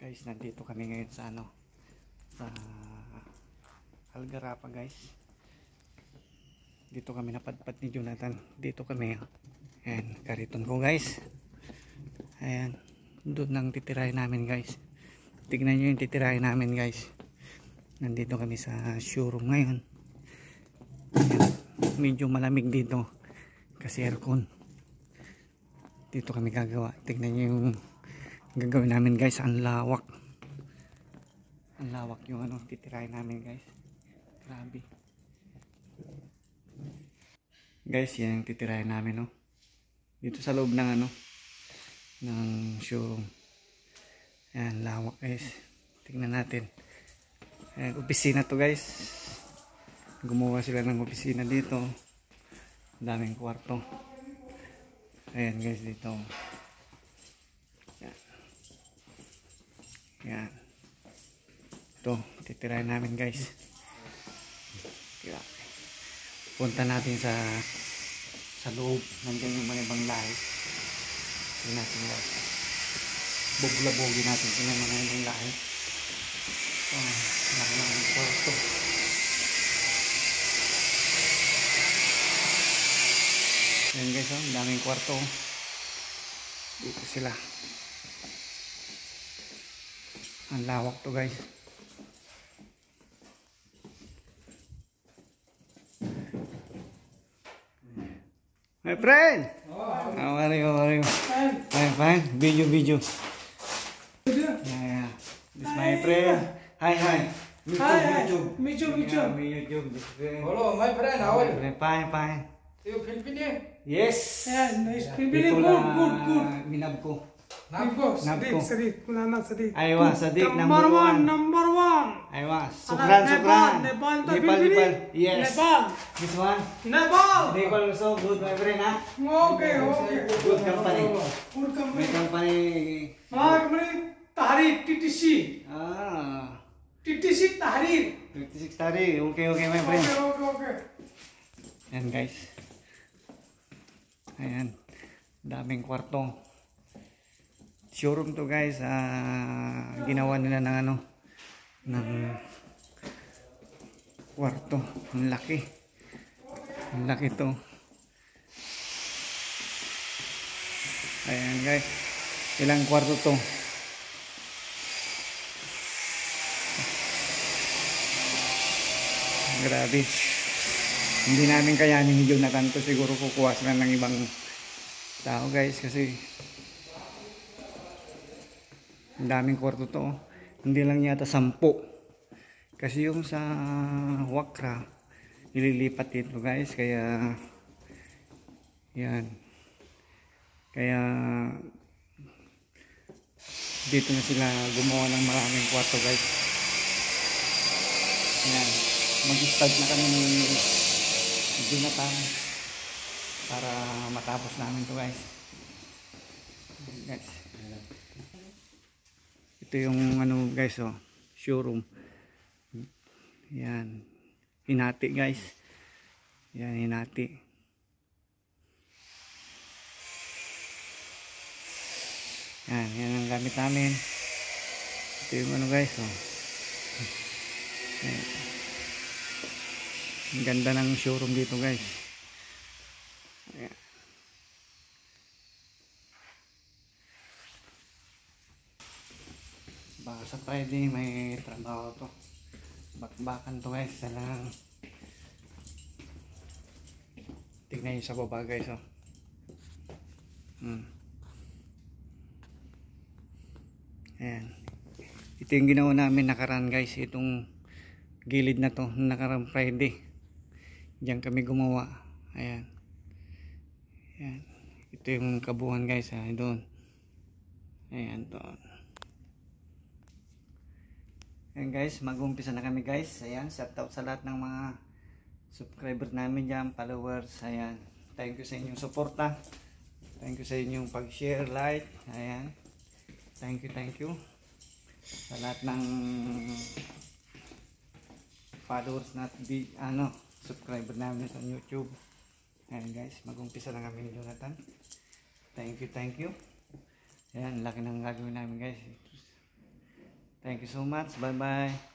Guys, nandito kami ngayon sa sa Algarapa guys. Dito kami napadpad ni Jonathan. Dito kami. Ayan, kariton ko guys. Ayan, doon nang titirahin namin guys. Tignan nyo yung titirahin namin guys. Nandito kami sa showroom ngayon. Ayan, medyo malamig dito kasi aircon. Dito kami gagawa. Tignan nyo yung gagawin namin guys. Ang lawak yung titirahin namin guys. Grabe guys, yan yung titirahin namin dito sa loob ng ng showroom. Ayan, lawak guys. Tingnan natin. Ayan, opisina to guys. Gumawa sila ng opisina dito. Daming kwarto. Ayan guys, dito. Yan. Ito, titirahin namin guys. Punta natin sa loob. Nandiyan yung mga ibang lahi. Tingnan natin guys. Bubulabogin natin yung mga ibang lahi. Laki ng kwarto. Yan guys, daming kwarto. Dito sila. Ang lawak to guys. My friend! How are you? How are you? Fine. Fine. Video. Yeah. This is my friend. Hi. YouTube. Hello, my friend. How are you? Fine. You Filipino? Yes. Yeah, nice. Filipino, good. Minab ko. Nabko, Nabko. Sadiq. Aywa, Sadiq number one. Aywa, Sukran. Nepal. Yes. Nepal. This one. Nepal also good, my friend, ha? Okay. Good company. Good My company. company, Tahrir, TTC. TTC, Tahrir. 56 tari. Okay, my friend. Okay. Ayan guys. Ayan. Daming kwarto. Showroom to guys. Ginawa nila ng ng kwarto. Ang laki. Ang laki to. Ayan guys. Ilang kwarto to? Grabe. Hindi namin kayanin ni Jonathan to. Siguro kukuha sila ng ibang tao guys. Kasi ang daming kwarto to. Hindi lang yata 10. Kasi yung sa Wakra nililipat dito guys. Kaya yan. Kaya dito na sila gumawa ng maraming kwarto guys. Yan. Mag-start na kami ni Jonathan para matapos namin to guys. Ito yung guys, showroom. Yan, hinati guys. Yan, hinati. Yan ang gamit namin. Ito yung guys, Yan. Ang ganda ng showroom dito guys. Ayan. Baka sa Friday may trabaho to. Bakbakan to guys. Salang. Tignan nyo sa baba guys. Ayan. Ito yung ginawa namin nakaraan guys. Itong gilid na to. Nakaraan Friday. Diyan kami gumawa. Ayan. Ito yung kabuuan guys. Doon. Ayan doon. Ayan guys. Mag-umpisa na kami guys. Ayan. Shout out sa lahat ng mga subscriber namin dyan. Followers. Ayan. Thank you sa inyong suporta. Thank you sa inyong pag-share, like. Ayan. Thank you. Sa lahat ng followers natin. Subscriber namin sa YouTube. Ayan guys, mag-umpisa na kami ni Jonathan. Thank you. Ayan, laki ng gagawin namin guys. Thank you so much. Bye-bye.